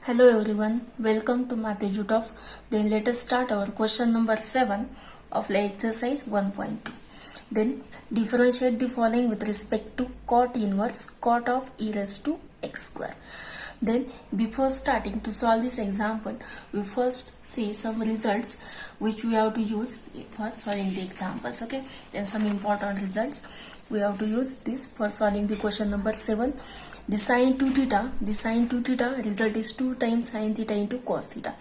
Hello everyone, welcome to Math Edu. Then let us start our question number 7 of exercise 1.2. Then differentiate the following with respect to cot inverse cot of e raised to x square. Then before starting to solve this example, we first see some results which we have to use for solving the examples. Okay, then some important results we have to use this for solving the question number 7. The sine 2 theta result is 2 times sine theta into cos theta.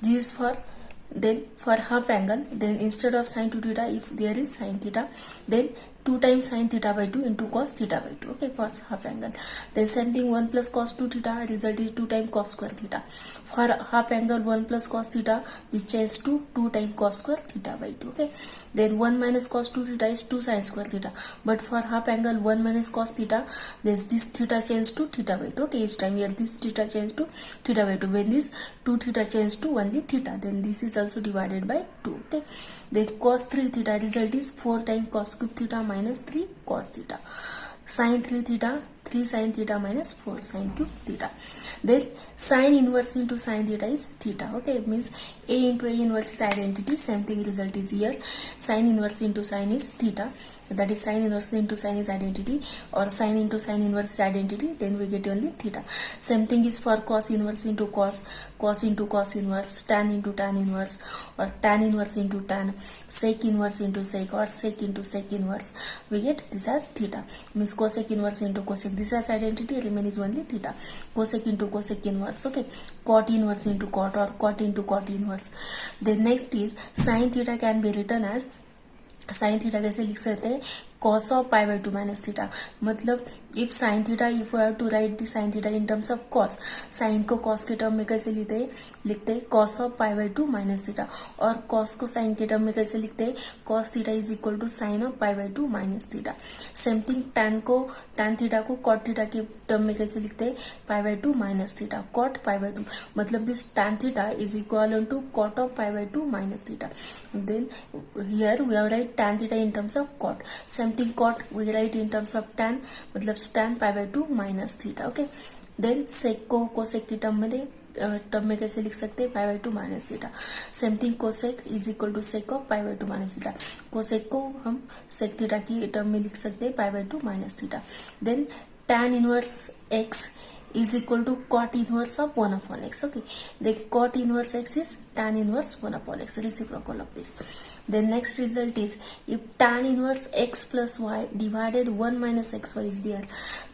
This is for half angle. Then instead of sine 2 theta, if there is sine theta, then 2 times sine theta by 2 into cos theta by 2. Okay, for half angle. Then same thing, 1 plus cos 2 theta result is 2 times cos square theta. For half angle, 1 plus cos theta is changed to 2 times cos square theta by 2. Okay. Then 1 minus cos 2 theta is 2 sin square theta. But for half angle, 1 minus cos theta, this theta changed to theta by 2. Okay, each time here this theta changed to theta by 2. When this 2 theta changed to only theta, then this is also divided by 2. Okay. Then cos 3 theta result is 4 times cos cube theta minus 3 cos theta. Sin 3 theta, 3 sin theta minus 4 sin cube theta. Then sin inverse into sin theta is theta. Okay, it means A into A inverse is identity. Same thing result is here. Sin inverse into sin is theta. That is sin inverse into sin is identity, or sin into sin inverse is identity. Then we get only theta. Same thing is for cos inverse into cos, cos into cos inverse, tan into tan inverse, or tan inverse into tan, sec inverse into sec, or sec into sec inverse. We get this as theta. Means cosec inverse into cosec. This as identity, remain is only theta. Cosec into cosec inverse. Okay. Cot inverse into cot, or cot into cot inverse. Then next is sin theta can be written as, sine theta कैसे लिख सकते हैं, cos of pi by 2 minus theta. मतलब if sin theta, if we have to write the sin theta in terms of cos, sin को cos के term में कैसे लिखते हैं cos of pi by 2 minus theta, और cos को sin के टर्म में कैसे लिखते हैं cos theta is equal to sin of pi by 2 minus theta. Same thing tan theta को cot theta के टर्म में कैसे लिखते हैं pi by 2 minus theta, cot pi by 2. मतलब this tan theta is equal to cot of pi by 2 minus theta. Then here we have write tan theta in terms of cot. Same thing cot we write in terms of tan, मतलब tan pi by 2 minus theta. Okay. Then sec को cosec की term में कैसे लिख सकते हैं pi by 2 minus theta. Same thing cosec is equal to sec of pi by 2 minus theta. cosec को हम sec theta की टर्म में लिख सकते हैं pi by 2 minus theta. Then tan inverse x is equal to cot inverse of 1 upon x. Okay, the cot inverse x is tan inverse 1 upon x, reciprocal of this. Then next result is, if tan inverse x plus y divided 1 minus xy is there,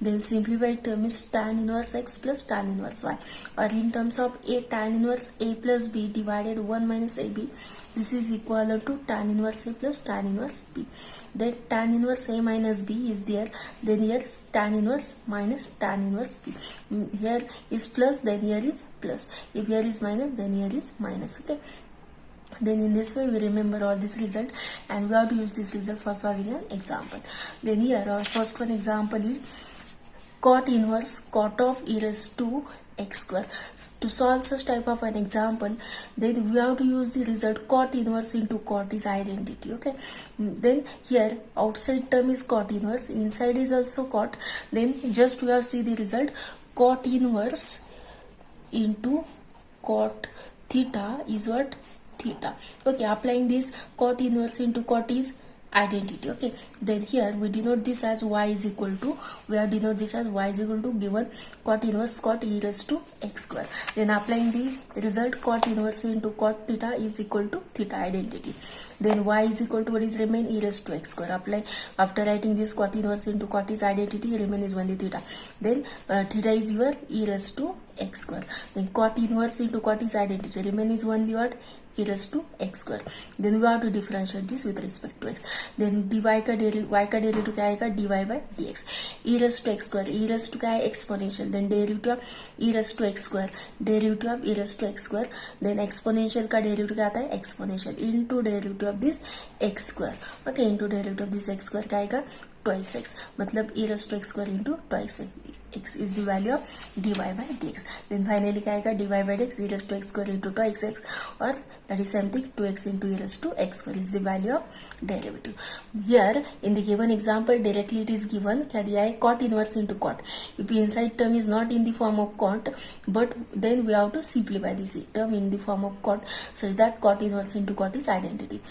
then simplified term is tan inverse x plus tan inverse y, or in terms of a tan inverse a plus b divided 1 minus ab, this is equal to tan inverse a plus tan inverse b. Then tan inverse a minus b is there, then here is tan inverse minus tan inverse b. Here is plus, then here is plus. If here is minus, then here is minus. Okay. Then in this way we remember all this result, and we have to use this result for solving an example. Then here our first one example is cot inverse cot of e raised to x square. To solve such type of an example, then we have to use the result cot inverse into cot is identity. Okay. Then here outside term is cot inverse, inside is also cot. Then just we have to see the result cot inverse into cot theta is what, theta. Okay, applying this cot inverse into cot is identity. Okay, then here we denote this as y is equal to, we have denote this as y is equal to given cot inverse cot e raised to x square. Then applying the result cot inverse into cot theta is equal to theta identity. Then y is equal to what is remain, e raised to x square. Apply after writing this cot inverse into cot is identity, remain is only theta. Then theta is your e raised to x square. Then cot inverse into cot is identity, remain is only what, e raised to x square. Then we have to differentiate this with respect to x. Then dy का derivative क्या आएगा, dy by dx. e raised to x square, e raised to क्या है exponential, then derivative of e raised to x square, derivative of e raised to x square, then exponential का derivative क्या आता है exponential into derivative of this x square. Okay, into derivative of this x square क्या आएगा twice x, मतलब e raised to x square into twice x. x is the value of dy by dx. Then finally क्या आएगा dy by dx e raised to x square into 2xx or that is something 2x into e raised to x square is the value of derivative. Here in the given example directly it is given क्या दिया है cot inverse into cot. If inside term is not in the form of cot but then we have to simplify this term in the form of cot such that cot inverse into cot is identity.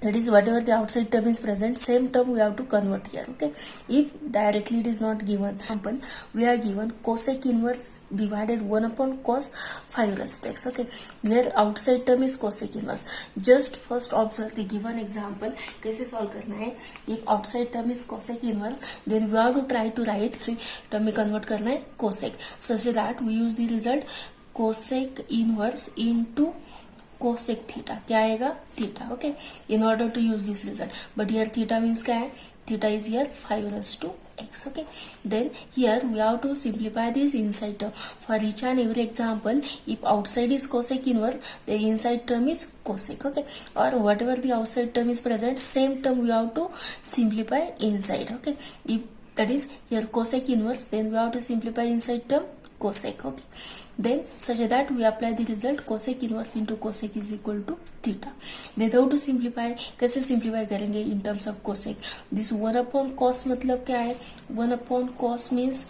That is whatever the outside term is present, same term we have to convert here. Okay, if directly it is not given, example we are given cosec inverse divided 1 upon cos 5 raised to x. Okay, here outside term is cosec inverse. Just first observe the given example. कैसे solve करना है? If outside term is cosec inverse, then we have to try to write term में convert करना है cosec, such that we use the result cosec inverse into cosec theta. क्या आएगा theta. Okay, in order to use this result, but here theta means क्या है? Theta is here 5 raised to x. Okay, then here we have to simplify this inside term. For each and every example, if outside is cosec inverse, the inside term is cosec. Okay, or whatever the outside term is present, same term we have to simplify inside. Okay, if that is here cosec inverse, then we have to simplify inside term cosec. Okay, then such that we apply the result cosec inverse into cosec is equal to theta. Then how to simplify? कैसे simplify करेंगे in terms of cosec? This 1 upon cos मतलब क्या है? 1 upon cos means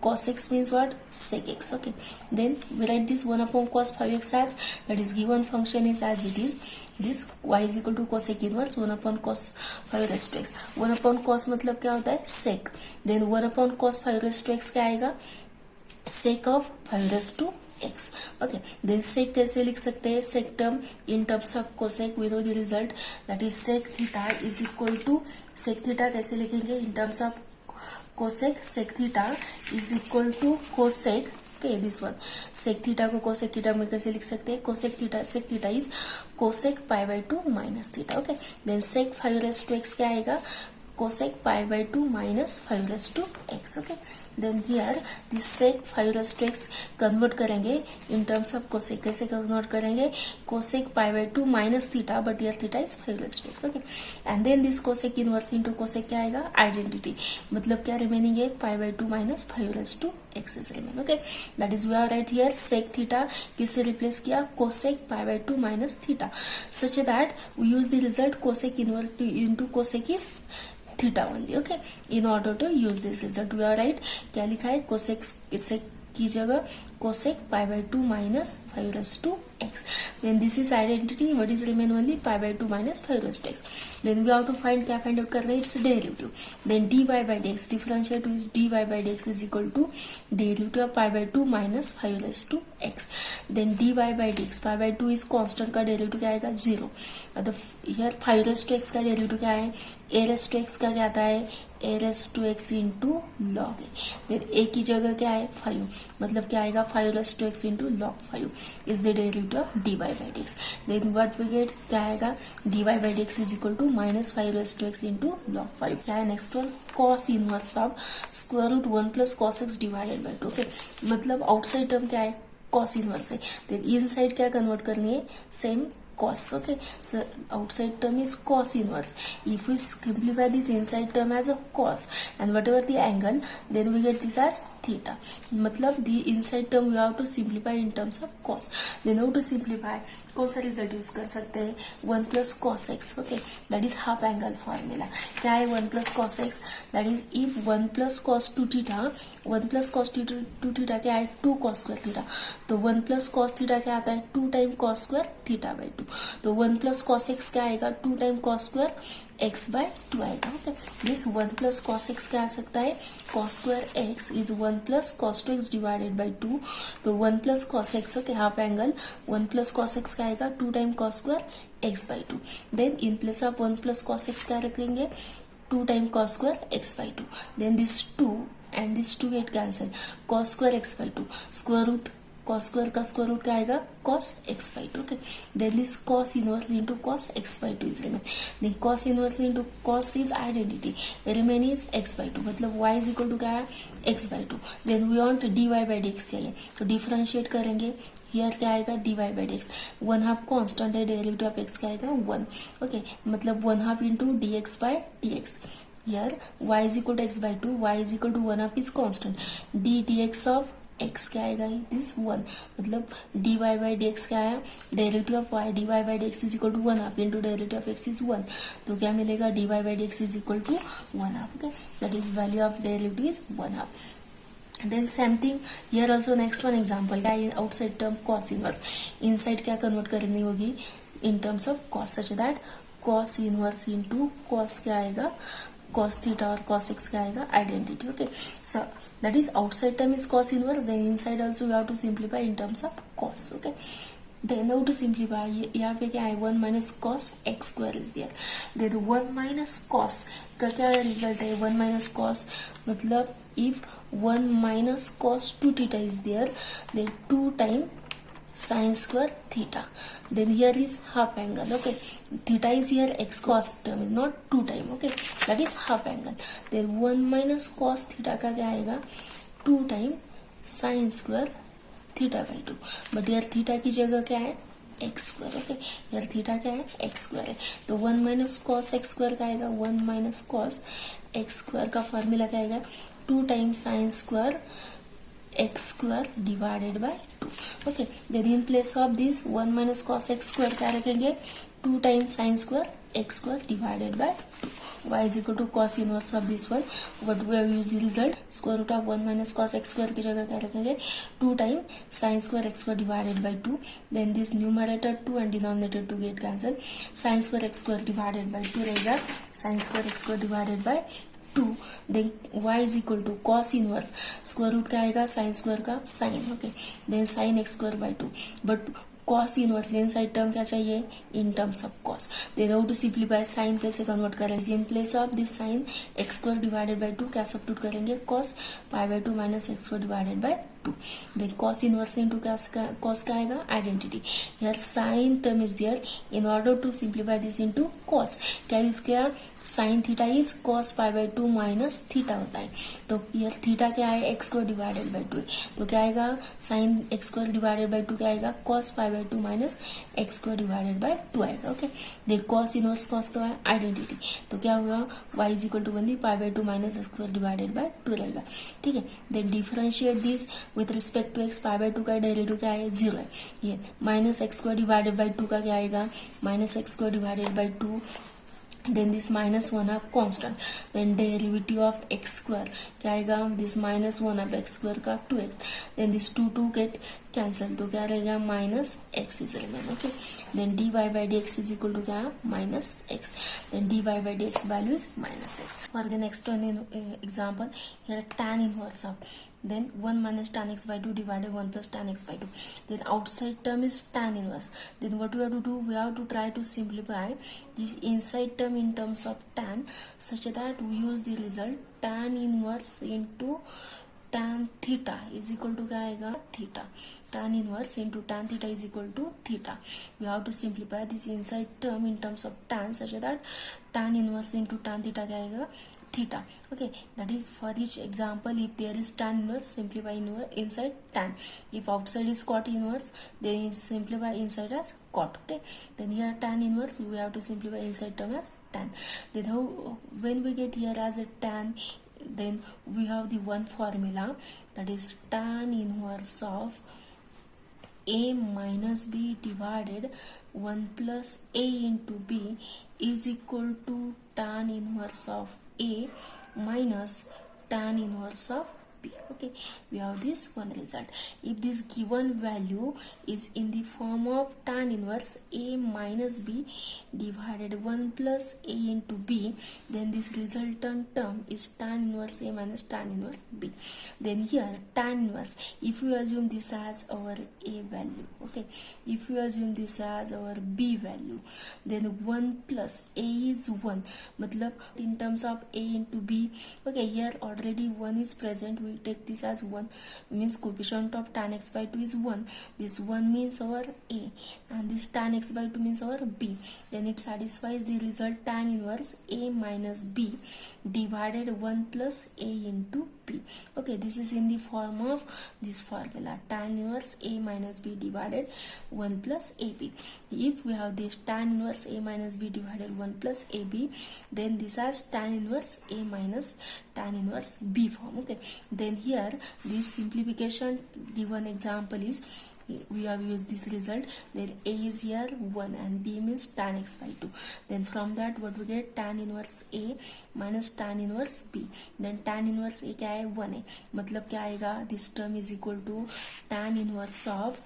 cos x means what? Sec x. Okay, then we write this 1 upon cos 5x as that is given function is as it is. This y is equal to cosec inverse 1 upon cos 5 raised to x. 1 upon cos मतलब क्या होता है? Sec. Then 1 upon cos 5 raised to x क्या आएगा? sec of 5 raised to x. Okay, then sec कैसे लिख सकते हैं? Sec term in terms of cosec we know the result that is sec theta is equal to sec theta कैसे लिखेंगे in terms of cosec? Sec theta is equal to cosec. Okay, this one sec theta को cosec theta में कैसे लिख सकते हैं? Cosec theta sec theta is cosec pi by 2 minus theta. Okay, then sec 5 raised to x क्या आएगा? Cosec pi by 2 minus 5 raised to x. Okay, then here this sec 5 raised to x convert करेंगे in terms of cosec. कैसे convert करेंगे? Cosec pi by 2 minus theta, but here theta is 5 raised to x. Okay, and then this cosec inverse into cosec क्या आएगा? Identity. मतलब क्या remaining है? Pi by 2 minus 5 raised to x is remain. Okay, that is we are right here sec theta किससे replace किया? Cosec pi by 2 minus theta, such that we use the result cosec inverse into cosec is theta only. Okay, in order to use this result we are right क्या लिखा है? cosec की जगह cosec pi by 2 minus 5 raised to x. Then this is identity. What is remain only? Pi by 2 minus 5 raised to x. Then we have to find क्या find out करना है? Its derivative. Then dy by dx differentiate is dy by dx is equal to derivative of pi by 2 minus 5 raised to x. Then dy by dx pi by 2 is constant का derivative क्या आएगा? 0. here 5 raised to x का derivative क्या है? a raised to x का क्या आता है? a raised to x into log a. Then a की जगह क्या है? 5. मतलब क्या आएगा? 5 raised to x into log 5 is the derivative of dy by dx. Then what we get क्या आएगा? dy by dx is equal to minus 5 raised to x into log 5. क्या है next one? cos inverse of square root 1 plus cos x divided by 2. Okay, मतलब outside term क्या है? cos inverse है. Then inside क्या convert करनी है? same cos. Okay, so outside term is cos inverse. If we simplify this inside term as a cos and whatever the angle, then we get this as theta. मतलब the inside term we have to simplify in terms of cos. Then how to simplify? कौन सा result use कर सकते हैं? 1 plus cos x. Okay, that is half angle formula. क्या है 1 plus cos x? That is if 1 plus cos 2 theta, 1 plus cos 2 theta क्या है? 2 cos square theta. तो 1 plus cos theta क्या आता है? 2 time cos square theta by 2. तो 1 plus cos x क्या आएगा? 2 time cos square x by 2 आएगा. Okay, this 1 plus cos x क्या आ सकता है? cos square x is 1 plus cos 2x divided by 2. तो 1 plus cos x, okay, half angle 1 plus cos x क्या आएगा? 2 time cos square x by 2. Then in place of 1 plus cos x क्या रखेंगे? 2 time cos square x by 2. Then this 2 and this 2 get cancel. cos square x by 2 square root cos square का square root क्या आएगा? cos x by 2. Okay, then this cos inverse into cos x by 2 is remain. Then cos inverse into cos is identity, remain is x by 2. मतलब y is equal to क्या है? x by 2. Then we want dy by dx चाहिए, तो differentiate करेंगे. Here क्या आएगा? dy by dx. 1/2 constant है, derivative of x क्या आएगा? 1. ओके, मतलब 1/2 into dx by dx. here y is equal to x by 2, y is equal to 1 half is constant, d dx of x क्या आएगा, this 1, मतलब dy by dx क्या आया, derivative of y dy by dx is equal to 1 half into derivative of x is 1, तो क्या मिलेगा, dy by dx is equal to 1 half. Okay, that is value of derivative is 1 half. Then same thing here also, next one example, outside term cos inverse, inside क्या convert करनी होगी in terms of cos, such that cos inverse into cos क्या आएगा, cos theta और cos x क्या आएगा, identity. Okay, so that is outside term is cos inverse, then inside also we have to simplify in terms of cos. Okay, then how to simplify, यहाँ पे क्या है, 1 minus cos x square is there, then 1 minus cos का क्या result है, 1 minus cos मतलब if 1 minus cos 2 theta is there, then 2 times sin square theta, then here is half angle. Okay, theta is here, x cos term is not 2 time. Okay, that is half angle, then 1 minus cos theta का क्या आएगा, 2 times sin square theta by 2, but here theta की जगह क्या है, x square. Okay, यार theta क्या है, एक्स स्क्वायर है, तो 1 माइनस कॉस एक्स स्क्वायर का आएगा, 1 माइनस कॉस एक्स स्क्वायर का फॉर्मूला क्या आएगा, 2 times sine square x square divided by 2. Okay, then in place of this 1 minus cos x square क्या रखेंगे, 2 times sine square x square divided by 2. y is equal to cos inverse of this one, what we have used the result, square root of 1 minus cos x square की जगह क्या रखेंगे, 2 time sin square x square divided by 2, then this numerator 2 and denominator 2 get cancel, sin square x square divided by 2 रहेगा, sin square x square divided by 2, then y is equal to cos inverse, square root क्या आएगा, sin square का sin. Okay, then sin x square by 2, but cos inverse inside term क्या चाहिए, in terms of cos. Then how to simplify, sine कैसे convert करेंगे, in place of this sine x square divided by 2 क्या substitute करेंगे, cos pi by 2 minus x square divided by 2. Then cos inverse into क्या, cos क्या आएगा, identity. Here sine term is there, in order to simplify this into cos क्या use किया, sine theta is cos pi by 2 minus theta होता है, तो ये theta क्या है, एक्स स्क्वायर डिवाइडेड बाय 2, तो क्या आएगा, sine x square divided by 2 क्या आएगा, cos pi by 2 minus x square divided by 2 आएगा. Okay, then cos inverse cos का आइडेंटिटी, तो क्या हुआ, y is equal to 1 pi by 2 minus x square divided by 2 रहेगा. ठीक है, then differentiate this with respect to x, pi by 2 का derivative क्या है, 0 है, ये minus x square divided by 2 का क्या आएगा, minus x square divided by 2, then this minus 1 half constant, then derivative of x square क्या आएगा, this minus 1 half x square का 2x, then this 2 get cancel, तो क्या रहेगा, minus x is remain. Okay, then dy by dx is equal to क्या, minus x, then dy by dx value is minus x. For the next one example, here tan inverse of, then 1 minus tan x by 2 divided 1 plus tan x by 2, then outside term is tan inverse, then what we have to do, we have to try to simplify this inside term in terms of tan, such that we use the result tan inverse into tan theta is equal to क्या आएगा, theta, tan inverse into tan theta is equal to theta. We have to simplify this inside term in terms of tan, such that tan inverse into tan theta क्या आएगा, theta. Okay, that is for each example, if there is tan inverse, simplify inside tan, if outside is cot inverse, then simplify inside as cot. Okay, then here tan inverse, we have to simplify inside term as tan. Then how, when we get here as a tan, then we have the one formula, that is tan inverse of a minus b divided 1 plus a into b is equal to tan inverse of a minus tan inverse of b. Okay, we have this one result. If this given value is in the form of tan inverse a minus b divided 1 plus a into b, then this resultant term is tan inverse a minus tan inverse b. Then here tan inverse, if we assume this as our a value, okay, if we assume this as our b value, then 1 plus a is 1, matlab in terms of a into b. Okay, here already 1 is present, we take this as 1, means coefficient of tan x by 2 is 1, this 1 means our a and this tan x by 2 means our b, then it satisfies the result tan inverse a minus b divided 1 plus a into b. b. Okay, this is in the form of this formula, tan inverse a minus b divided 1 plus ab. If we have this tan inverse a minus b divided 1 plus ab, then this has tan inverse a minus tan inverse b form. Okay, then here this simplification given example is, we have used this result, then a is here 1 and b means tan x by 2. Then from that what we get, tan inverse a minus tan inverse b. then tan inverse a क्या है, 1 है, मतलब क्या आएगा, this term is equal to tan inverse of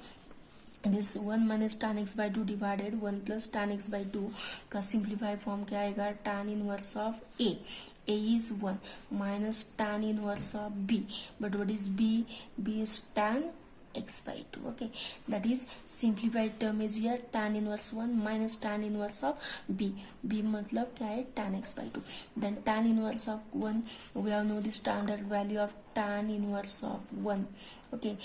this 1 minus tan x by 2 divided 1 plus tan x by 2 का simplify form क्या आएगा, tan inverse of a is 1 minus tan inverse of b, but what is b is tan x by 2. Okay, that is simplified term is here tan inverse 1 minus tan inverse of b मतलब क्या है, tan x by 2. then tan inverse of 1, we have know the standard value of tan inverse of 1. Okay,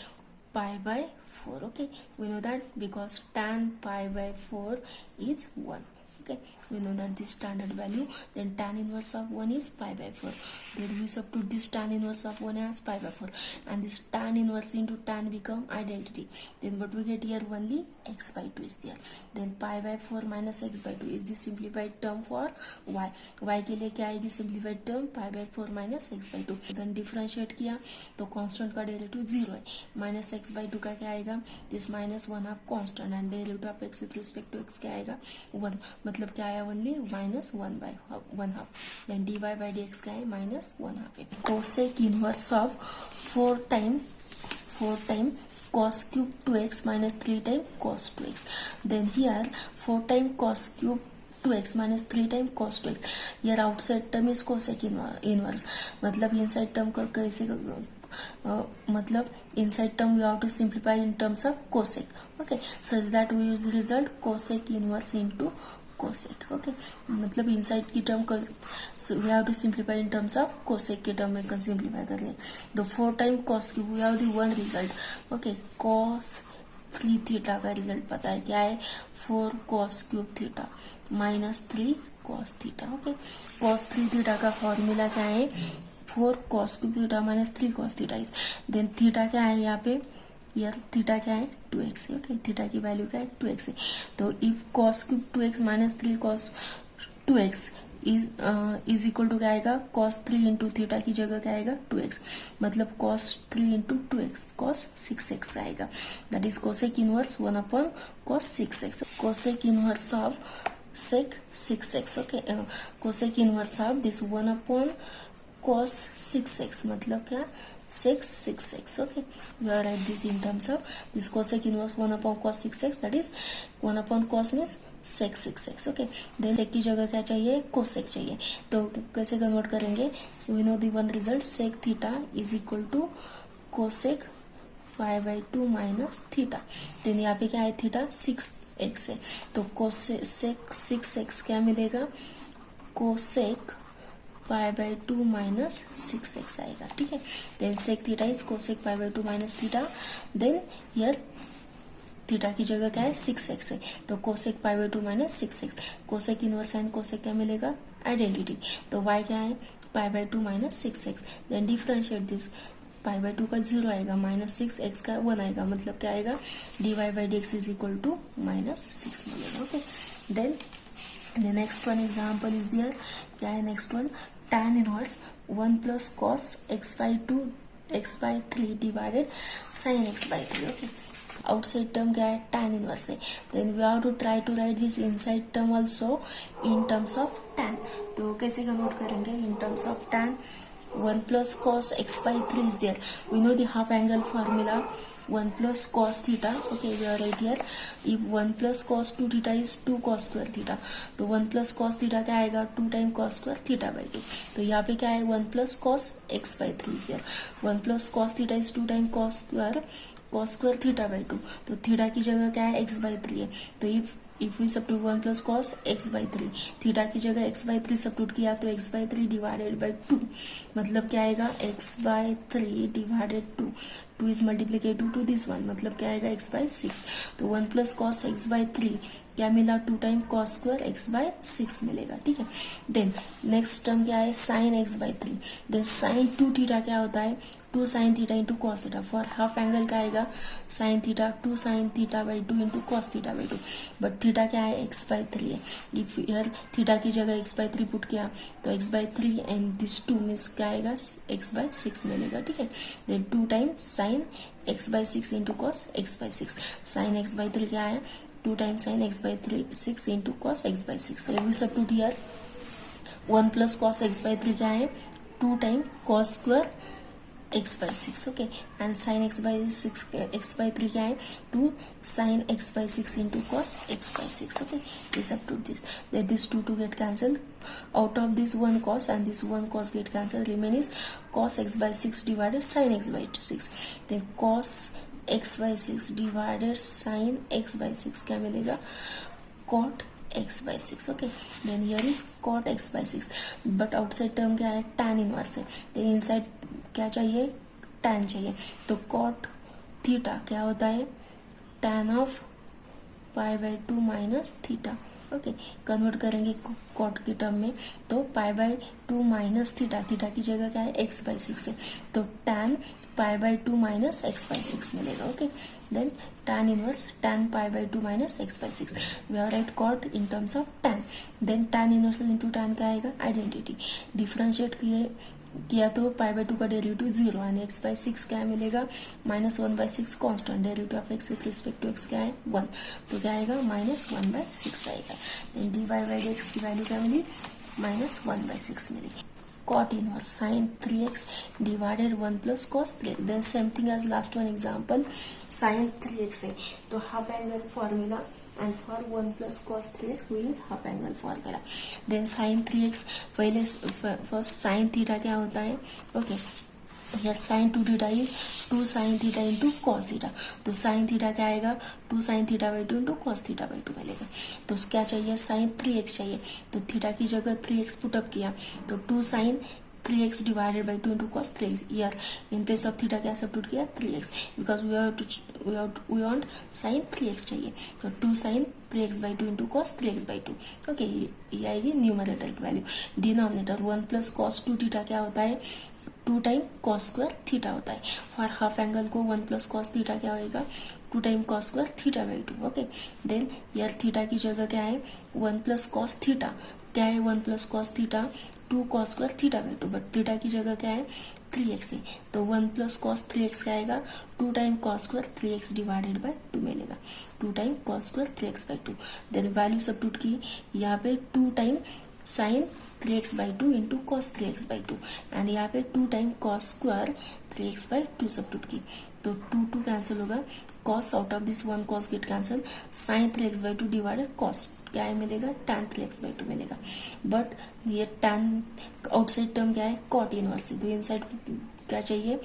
pi by 4. Okay, we know that because tan pi by 4 is 1. Okay, we know that this standard value. Then tan inverse of 1 is pi by 4. Then we substitute this tan inverse of 1 as pi by 4, and this tan inverse into tan become identity. Then what we get here, only x by 2 is there. Then pi by 4 minus x by 2 is the simplified term for y. y के लिए क्या आएगी simplified term, pi by 4 minus x by 2. then differentiate किया तो constant का derivative 0 है, minus x by 2 का क्या आएगा, this minus 1 half constant and derivative of x with respect to x क्या आएगा, 1, मतलब क्या आया, only minus 1 half. Then dy by dx क्या है, माइनस 1 हाफ है. Cosec inverse of 4 time cos cube 2x minus 3 time cos 2x. then here 4 time cos cube 2x minus 3 time cos 2x. here outside term is cosec inverse, मतलब inside term का कैसे मतलब inside term we have to simplify in terms of cosec. Okay, such that we use the result cosec inverse into cosec. Okay, मतलब inside की term को we have to simplify in terms of cosec के term में simplify कर ले. तो 4 time cos cube we have the one result. Okay, cos 3 theta का result पता है क्या है, 4 cos cube theta minus 3 cos theta. Okay, cos 3 theta का फॉर्मूला क्या है, 4 cos cube theta minus 3 cos theta is. Then theta क्या है यहाँ पे, यार थीटा क्या है, 2x है. ओके, थीटा की वैल्यू क्या है, 2x है. तो if cos cube 2x minus 3 cos 2x is equal to क्या आएगा, cos 3 इंटू थीटा की जगह क्या आएगा, 2x, मतलब cos 3 into 2x cos 6x आएगा. That is cosec inverse 1 upon cos 6x. Cosec inverse of sec 6x. Okay, cosec inverse of this 1 upon cos 6x मतलब क्या, sec 6x. Okay, we are write this in terms of this cosec inverse 1 upon cos 6x, that is 1 upon cos means sec 6x. Okay, then sec की जगह क्या चाहिए, cosec चाहिए. तो कैसे convert करेंगे, so we know the one result, sec theta is equal to cosec 5/2 minus theta. then यहाँ पे क्या है, थीटा 6x है, तो cosec 6x क्या मिलेगा, cosec pi by 2 minus 6x आएगा. ठीक है, then sec theta is cosec pi by 2 minus theta. Then here theta की जगह क्या है, 6x है, तो cosec pi by 2 minus 6x. Cosec inverse and cosec क्या मिलेगा, आइडेंटिटी. तो y क्या है, pi by 2 minus 6x. Then differentiate this, pi by 2 का 0 आएगा, माइनस 6x का 1 आएगा, मतलब क्या आएगा, dy by dx is equal to minus 6 मिलेगा. Okay, then the next one example is there, क्या है next one, tan inverse 1 plus cos x by 2 x by 3 divided sin x by 3. Okay, outside term क्या है, tan inverse है. then we have to try to write this inside term also in terms of tan. तो कैसे convert करेंगे, in terms of tan 1 plus cos x by 3 is there. We know the half angle formula, 1 plus cos theta. Okay, we are right here. if 1 plus cos 2 theta is 2 cos square theta, तो 1 plus cos theta क्या आएगा, 2 time cos square theta by 2. तो यहाँ पे क्या है, 1 plus cos x by 3 is there. 1 plus cos theta is 2 time cos square theta by 2. तो theta की जगह क्या है, x by 3 है. तो if if we substitute 1 plus cos x by 3, theta की जगह एक्स बाई 3 सब्स्टिट्यूट किया तो एक्स बाई 3 डिवाइडेड बाई 2, मतलब क्या आएगा x by 3 divided 2, 2 is multiplicative to this one, मतलब क्या आएगा एक्स बाई 6। तो 1 प्लस कॉस एक्स बाई 3 क्या मिला 2 time cos square x by 6 मिलेगा, ठीक है। देन नेक्स्ट टर्म क्या है sine x by 3, then sine 2 theta क्या होता है 2 sine theta into cos theta, for half angle का आएगा sine theta 2 sine theta by 2 into cos theta by 2, but theta क्या है एक्स बाय 3 है, इफ ईयर थीटा की जगह एक्स बाय 3 पुट किया तो x by 3 and this 2 means क्या आएगा एक्स बाय 6 मिलेगा, ठीक है। Then 2 time sine x by 6 into cos x by 6, sine x by 3 क्या है 2 times sin x by 6 into cos x by 6. So we substitute here 1 plus cos x by 3 क्या है 2 times cos square x by 6, okay, and sin x by 6 x by 3 क्या है 2 sin x by 6 into cos x by 6, okay. We substitute this, then this 2 get cancelled, out of this 1 cos and this 1 cos get cancelled, remain is cos x by 6 divided sin x by 6, then cos x by 6 divided sine x by 6 क्या मिलेगा cot x by 6, okay. Then here is cot x by 6, but outside term क्या है tan inverse है, then inside क्या चाहिए tan चाहिए, तो cot theta क्या होता है tan of pi by 2 minus theta, okay. Convert करेंगे कॉट की टर्म में तो पाई बाई 2 माइनस थीटा, थीटा की जगह क्या है एक्स बाई 6 है, तो tan pi by 2 minus x by 6 मिलेगा, okay. Then tan inverse tan pi by 2 minus x by 6, we are write cot in terms of tan, then tan inverse into tan क्या आएगा identity, differentiate किया तो पाई by 2 का derivative 0 and x by 6 क्या मिलेगा minus 1 by 6 constant, derivative of x with respect to x क्या है 1, तो क्या आएगा माइनस 1 बाई 6 आएगा, then d y by x की वैल्यू क्या मिली माइनस 1 बाई 6 मिली। Cot inverse sin 3x divided 1 plus cos 3x, then same thing as last one example sin 3x है तो half angle formula and for 1 plus cos 3x we use half angle formula, then sin 3x पहले first sin theta क्या होता है okay, here sin 2 theta is 2 sin theta into cos theta, तो sin theta क्या आएगा 2 sin theta by 2 into cos theta by 2 मिलेगा, तो क्या चाहिए sin 3x चाहिए, तो थीटा की जगह 3x पुटअप किया तो 2 sin 3x divided by 2 into cos 3x, year in place of theta क्या सब्स्टिट्यूट किया 3x, because we want sin 3x चाहिए, तो 2 sin 3x by 2 into cos 3x by 2, okay. ये आएगी न्यूमरेटर की value, denominator 1 plus cos 2 theta क्या होता है 2 टाइम cos स्क्वायर थीटा होता है, फॉर हाफ एंगल को 1 प्लस cos थीटा क्या होएगा 2 time cos square theta by 2, okay. Then यार थीटा की जगह क्या है 1 प्लस cos थीटा, क्या है 1 plus cos theta 2 cos square theta by 2, but theta की जगह क्या है 3x है, तो 1 प्लस cos 3x क्या आएगा 2 time cos square 3x divided by 2 मिलेगा, 2 time cos square 3x by 2, then value substitute की यहाँ पे 2 time sine 3x by 2 into cos 3x by 2 and यहाँ पे 2 time cos square 3x by 2 substitute की, तो 2 कैंसिल होगा, cos out of this 1 cos get cancel, sine 3x by 2 divided cos क्या है मिलेगा tan 3x बाई 2 मिलेगा, but ये tan आउटसाइड टर्म क्या है कॉट इनवर्स है, तो इनसाइड क्या चाहिए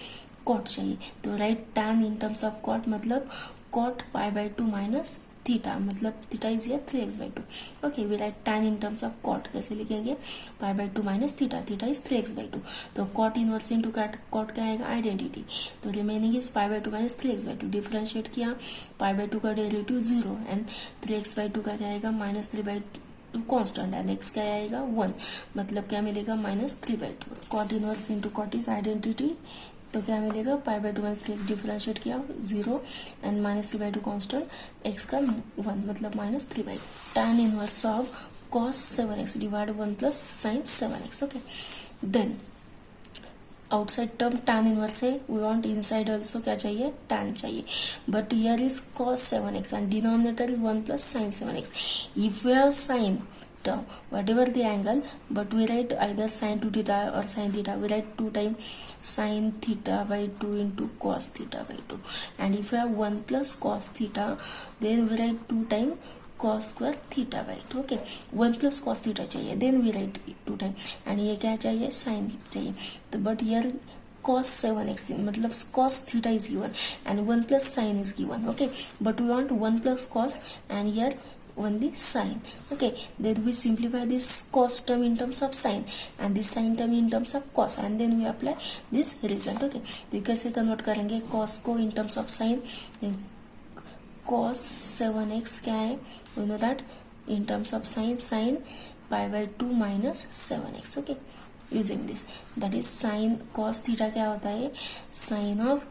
कॉट चाहिए, तो right tan in terms of cot मतलब cot pi by 2 minus theta, मतलब theta is here 3x by 2, okay. We write tan in terms of cot कैसे लिखेंगे pi by 2 minus theta, theta is 3x by 2, तो cot inverse into cot क्या आएगा identity, तो remaining is pi by 2 minus 3x by 2, differentiate किया पाई by 2 का derivative 0 and 3x by 2 का क्या आएगा minus 3 by 2 constant and x क्या आएगा 1, मतलब क्या मिलेगा minus 3 by 2, cot inverse into cot is identity, तो क्या मिलेगा पाई बाई 2 माइनस 3 डिफरेंशिएट किया 0 and minus 3 by 2 constant x का 1 मतलब minus 3 by 2, tan inverse of cos 7x divide 1 plus sine 7x, okay. Then outside term tan inverse है, we want inside also क्या चाहिए tan चाहिए, but here is cos 7x and denominator is 1 plus sin 7x, if we have sin term whatever the angle, but we write either sin 2 theta or sin theta, we write 2 times sin theta by 2 into cos theta by 2, and if you have 1 plus cos theta then we write 2 times cos square theta by 2, okay। 1 plus cos theta चाहिए, then we write 2 times, and ये क्या चाहिए sin चाहिए, तो but here cos 7x मतलब cos theta is given and 1 plus sin is given, okay, but we want 1 plus cos and here only sine. Okay, then we simplify this cos term in terms of sine and this sine term in terms of cos, and then we apply this result. Okay, तो कैसे convert करेंगे cos को in terms of sine, then cos 7x क्या है, we know that in terms of sine pi by 2 minus 7x. Okay, using this, that is sine cos theta क्या होता है, sine of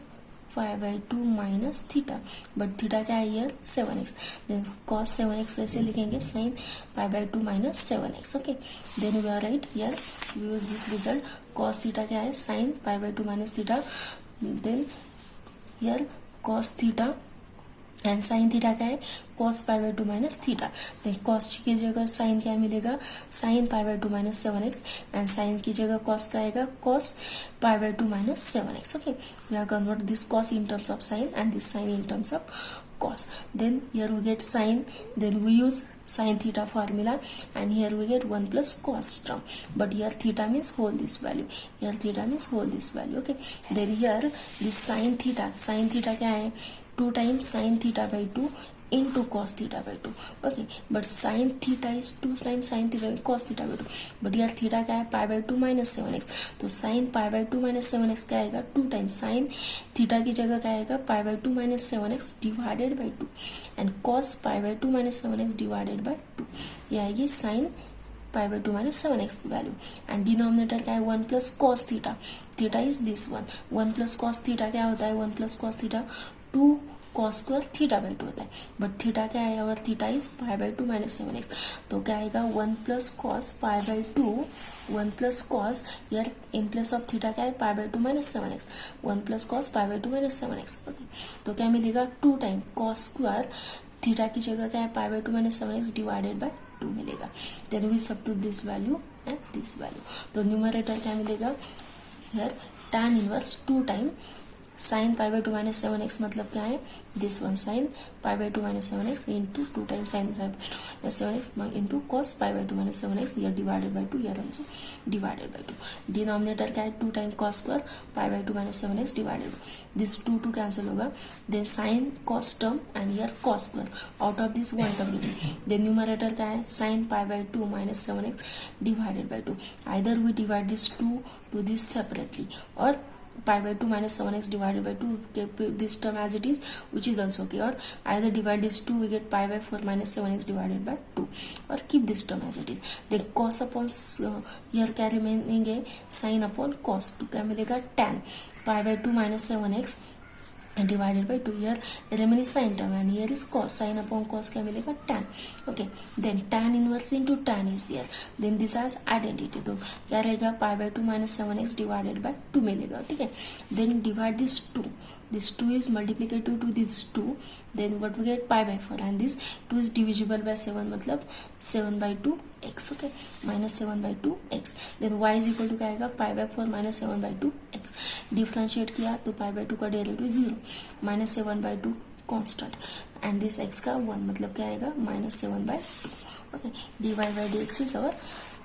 pi by 2 minus theta, but theta क्या है here 7x, then cos 7x ऐसे लिखेंगे sin pi by 2 minus 7x. Okay, then we are right here, we use this result, cos theta क्या है sin pi by 2 minus theta, then here cos theta and sine theta क्या है cos pi by 2 minus theta, then cos की जगह sine क्या मिलेगा, sine pi by 2 minus 7x, and sine की जगह cos का आएगा cos pi by 2 minus 7x. Okay, we are convert this cos in terms of sin and this sin in terms of cos. Then here we get sin, then we use sin theta formula, and here we get 1 plus cos term, but here theta means hold this value, here theta means hold this value. Okay, then here this sin theta क्या है 2 times sin theta by 2 into cos theta by 2. Okay, but sin theta is 2 times sin theta by cos theta by 2, but here theta क्या है pi by 2 minus 7x, तो sin pi by 2 minus 7x क्या आएगा 2 times sin theta की जगह क्या आएगा pi by 2 minus 7x divided by 2, and cos pi by 2 minus 7x divided by 2, ये आएगी sin pi by 2 minus 7x की वैल्यू, एंड डिनोमिनेटर क्या है 1 plus cos theta, theta is this 1 plus cos theta क्या होता है 1 plus cos theta 2 cos square theta by 2 होता है, बट थीटा क्या है और theta is pi by 2 minus 7x, तो क्या आएगा 1 plus cos pi by 2, 1 plus cos यार इन प्लेस ऑफ थीटा क्या है pi by 2 minus 7x, 1 plus cos pi by 2 minus 7x. Okay, तो क्या मिलेगा 2 टाइम cos स्क्वायर थीटा की जगह क्या है pi by 2 minus 7x divided by 2 मिलेगा. Then we substitute this value and this value, तो न्यूमरेटर क्या मिलेगा here tan inverse 2 time sine pi by 2 minus 7x, मतलब क्या है this one sine pi by 2 minus 7x into 2 time sine pi by 7x into cos pi by 2 minus 7x, here divided by 2, here also divided by 2. Denominator क्या है 2 time cos square pi by 2 minus 7x divided, this 2 cancel होगा, then sine cos term and here cos square, out of this 1 term लिखेंगे, then numerator क्या है sine pi by 2 minus 7x divided by 2. Either we divide this 2 to this separately, और pi by 2 minus 7x divided by 2, keep this term as it is, which is also okay, or either divide this 2 we get pi by 4 minus 7x divided by 2, or keep this term as it is. Then cos upon here क्या remaining है sin upon cos 2, क्या मिलेगा tan pi by 2 minus 7x divided by 2, here remaining sin term and here is cos, sin upon cos क्या मिलेगा tan. Okay, then tan inverse into tan is there, then this has identity, तो क्या रहेगा pi by 2 minus 7x divided by 2 मिलेगा. ठीक है, then divide this 2, this 2 is multiplicative to this 2, then what we get pi by 4, and this 2 is divisible by 7, मतलब 7 by 2 x. Okay, minus 7 by 2 x, then y is equal to क्या आएगा pi by 4 minus 7 by 2 x. Differentiate किया तो pi by 2 का derivative 0, minus 7 by 2 constant, and this x का 1, मतलब क्या आएगा minus 7 by 2. Okay, dy by dx is our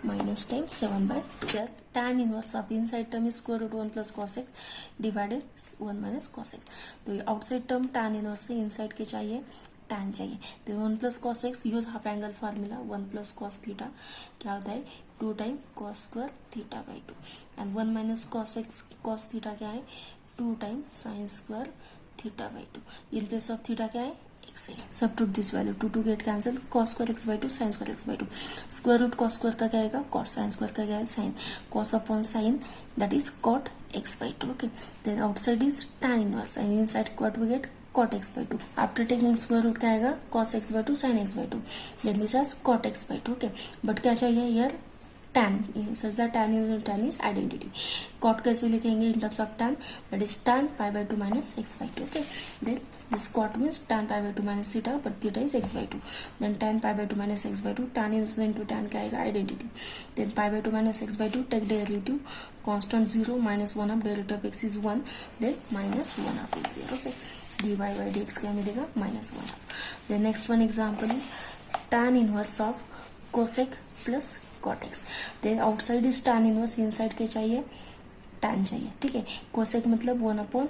minus times 7 by 2. Here tan inverse of inside term is square root 1 plus cos x divided 1 minus cos x. तो outside term tan inverse से inside के चाहिए tan चाहिए, तो 1 plus cos x use half angle formula, 1 plus cos theta क्या होता है 2 time cos square theta by 2, and 1 minus cos x cos theta क्या है 2 time sin square theta by 2, in place of theta क्या है x है. Substitute this value, 2 get cancel, cos square x by 2 sin square x by 2, square root cos square का क्या आएगा cos, sin square का क्या है sin, cos upon sin that is cot x by 2. Okay, then outside is tan inverse and inside what we get cot x by 2. After taking square root क्या आएगा cos x by 2 sin x by 2, then this has cot x by 2. Okay, but क्या चाहिए here tan, such that tan is identity. Cot कैसे लिखेंगे in terms of tan, that is tan pi by 2 minus x by 2. Okay, then this cot means tan pi by 2 minus theta, but theta is x by 2. Then tan pi by 2 minus x by 2, tan is into tan क्या आएगा identity. Then pi by 2 minus x by 2, take derivative, constant 0 minus 1 of derivative of x is 1, then minus 1 of is there. Okay, dy by dx क्या मिलेगा minus 1 of. The next one example is tan inverse of cosec plus cot x. then outside is tan inverse, inside के चाहिए tan चाहिए. ठीक है, cosec मतलब 1 upon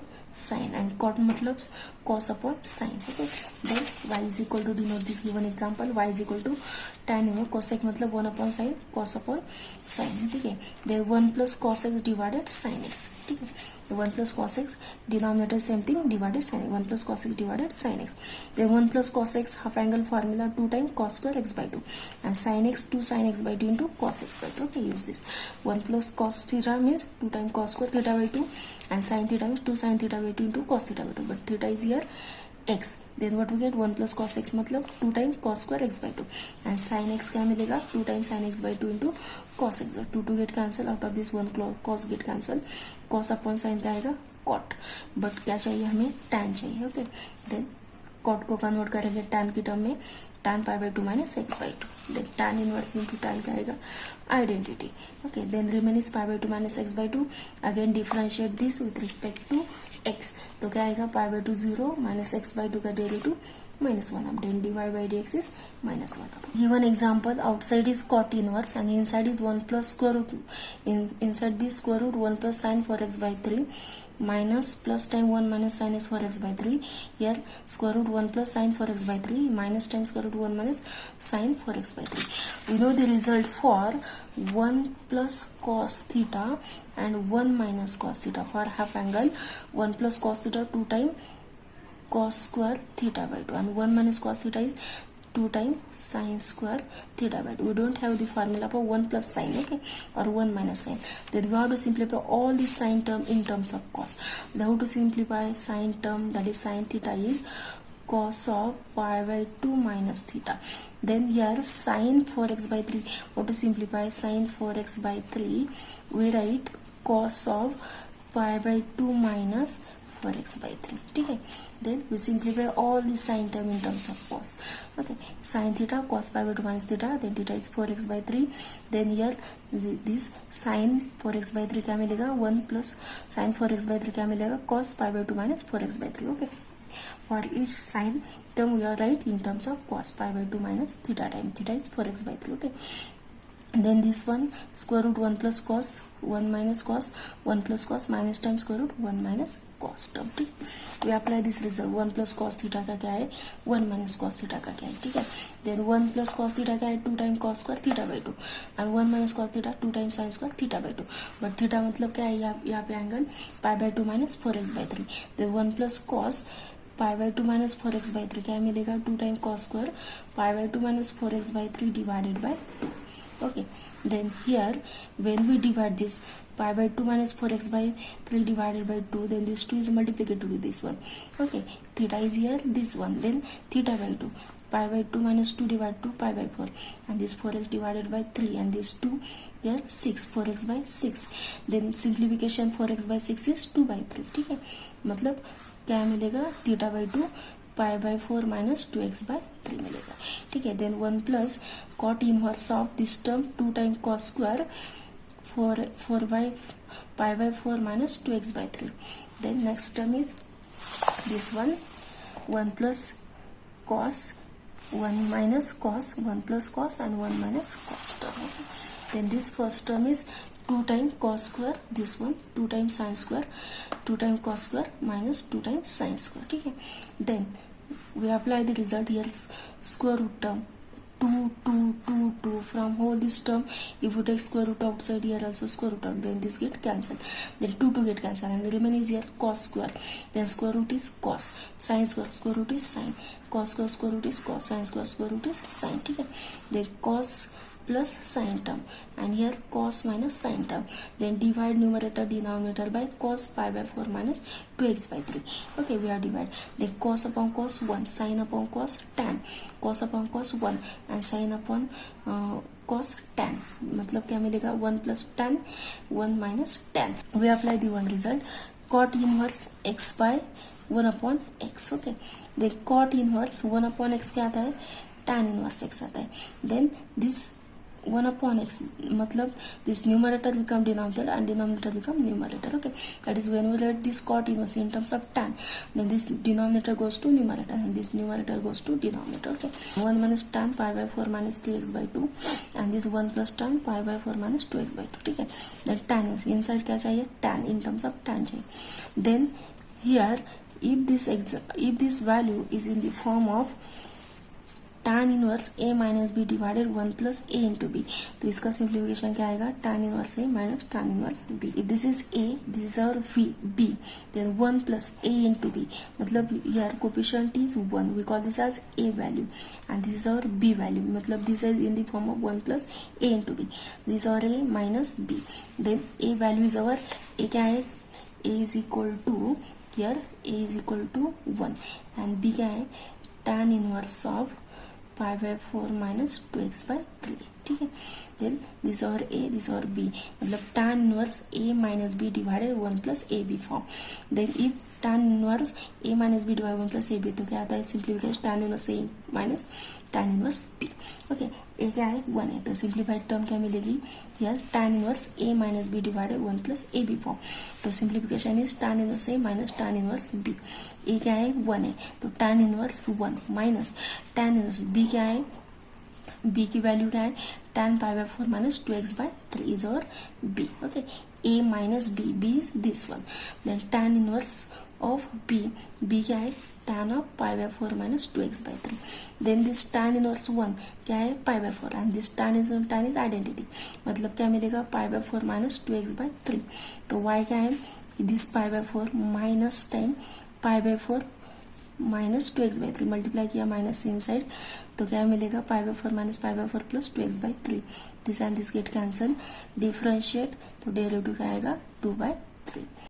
sine and cot मतलब cos upon sine. Okay, then y is equal to denote this given example y is equal to tan inverse cosec मतलब 1 upon sine cos upon sine. ठीक है, then 1 plus cos x divided sine x. ठीक है, 1 plus cos x denominator same thing divided sin 1 plus cos x divided sin x. Then 1 plus cos x half angle formula 2 times cos square x by 2 and sin x 2 sin x by 2 into cos x by 2. Okay, use this. 1 plus cos theta means 2 times cos square theta by 2 and sin theta means 2 sin theta by 2 into cos theta by 2, but theta is here x. Then what we get 1 plus cos x मतलब 2 times cos square x by 2 and sin x क्या मिलेगा 2 times sin x by 2 into cos x. 2 get cancel, out of this 1 cos get cancel, cos upon sin क्या आएगा cot, but क्या चाहिए हमें tan चाहिए. ओके, देन cot को कन्वर्ट करेंगे tan की टर्म में, tan pi by 2 minus x by 2. Then tan inverse into tan क्या आएगा identity. Okay, then remain is pi by 2 minus x by 2. Again differentiate this with respect to x, तो क्या आएगा pi by 2 0 minus x by 2 का derivative -1 up, then dy by dx is -1 up. Given example, outside is cot inverse and inside is 1 plus square root, inside this square root 1 plus sin 4x by 3 minus plus time 1 minus sin x 4x by 3. Here square root 1 plus sin 4x by 3 minus times square root 1 minus sin 4x by 3. We know the result for 1 plus cos theta and 1 minus cos theta. For half angle 1 plus cos theta 2 times cos square theta by 2 and 1 minus cos theta is 2 times sin square theta by 2. We don't have the formula for 1 plus sin, okay, or 1 minus sin. Then we have to simplify all the sin term in terms of cos. Then how to simplify sin term, that is sin theta is cos of pi by 2 minus theta. Then here sin 4x by 3, how to simplify sin 4x by 3, we write cos of pi by 2 minus 4x by 3. ठीक है, then we simplify all the sin term in terms of cos. Okay, sin theta cos pi by 2 minus theta, then theta is 4x by 3. Then here this sin 4x by 3 क्या मिलेगा 1 plus sin 4x by 3 क्या मिलेगा cos pi by 2 minus 4x by 3. Okay, for each sin term we are write in terms of cos pi by 2 minus theta time, theta is 4x by 3. Okay, then this one square root 1 plus cos 1 minus cos 1 plus cos minus times square root 1 minus cos term. ठीक, we apply this result. 1 plus cos theta का क्या है 1 minus cos theta का क्या है. ठीक है, then 1 plus cos theta क्या है 2 times cos square theta by 2 and 1 minus cos theta 2 times sin square theta by 2, but theta मतलब क्या है यहाँ पे angle pi by 2 minus 4x by 3. then 1 plus cos pi by 2 minus 4x by 3 क्या मिलेगा 2 times cos square pi by 2 minus 4x by 3 divided by 2. Okay, then here when we divide this pi by 2 minus 4x by 3 divided by 2, then this 2 is multiplicative with this one. Okay, theta is here this one, then theta by 2 pi by 2 minus 2 divided 2 pi by 4 and this 4x divided by 3 and this 2 here 6 4x by 6. then simplification 4x by 6 is 2 by 3. ठीक है, मतलब क्या मिलेगा theta by 2 pi by 4 minus 2x by 3 मिलेगा. ठीक है, then 1 plus cot inverse of this term 2 times cos square 4 by pi by 4 minus 2x by 3. then next term is this one 1 plus cos 1 minus cos 1 plus cos and 1 minus cos term. Okay, then this first term is 2 times cos square, this one 2 times sin square, 2 times cos square minus 2 times sin square. ठीक है, then we apply the result here. Square root term 2 2 2 2 from whole this term, if you take square root outside here also square root out, then this get cancelled, then 2 2 get cancelled and the remaining is here cos square, then square root is cos, sin square root is sin, cos square root is cos, sin square root is sin. ठीक है, then cos plus sin term and here cos minus sin term, then divide numerator denominator by cos pi by 4 minus 2x by 3. Okay, we are divide, then cos upon cos 1, sin upon cos tan, cos upon cos 1 and sin upon cos tan, मतलब क्या मिलेगा 1 plus tan 1 minus tan. We apply the one result, cot inverse x by 1 upon x. Okay, then cot inverse 1 upon x क्या आता है tan inverse x आता है, then this 1 upon x मतलब this numerator become denominator and denominator become numerator. Okay, that is when we write this cot inverse in terms of tan, then this denominator goes to numerator and this numerator goes to denominator. Okay, 1 minus tan pi by 4 minus 3x by 2 and this 1 plus tan pi by 4 minus 2x by 2. ठीक है, then tan is inside क्या चाहिए tan in terms of tan चाहिए. then here if this value is in the form of tan inverse a minus b divided 1 plus a into b, तो इसका simplification क्या आएगा, tan inverse a minus tan inverse b. If this is a, this is our b, then 1 plus a into b, मतलब here coefficient is 1, we call this as a value, and this is our b value, मतलब this is in the form of 1 plus a into b. This is our a minus b. Then a value is our, a क्या है, a is equal to, here a is equal to 1 and b क्या है, tan inverse of pi by 4 minus 2x by 3. ठीक है. Then this और a, this और b, मतलब tan inverse a minus b divided 1 plus ab form. Then if tan inverse a minus b divided 1 plus ab, तो क्या आता है, simplification tan inverse a minus tan inverse b. Okay, a क्या है, 1 है, तो सिंप्लीफाइड टर्म क्या मिलेगी, यार tan inverse a minus b divided 1 plus ab form. तो simplification is tan inverse a minus tan inverse b. a क्या है, 1 है, तो tan inverse 1 minus tan inverse b क्या है, b की वैल्यू क्या है, tan pi by 4 minus 2x by 3 is our b. Okay, a minus b is this one. Then tan inverse of b क्या है, tan of pi by 4 minus 2x by 3. Then this tan inverse 1 क्या है, pi by 4, and this tan is identity, मतलब क्या मिलेगा, pi by 4 minus 2x by 3. तो y क्या है, this pi by 4 minus time pi by 4 minus 2x by 3, multiply किया minus inside, तो क्या मिलेगा, pi by 4 minus pi by 4 plus 2x by 3. This and this get cancel, differentiate, तो derivative क्या आएगा, 2 by 3.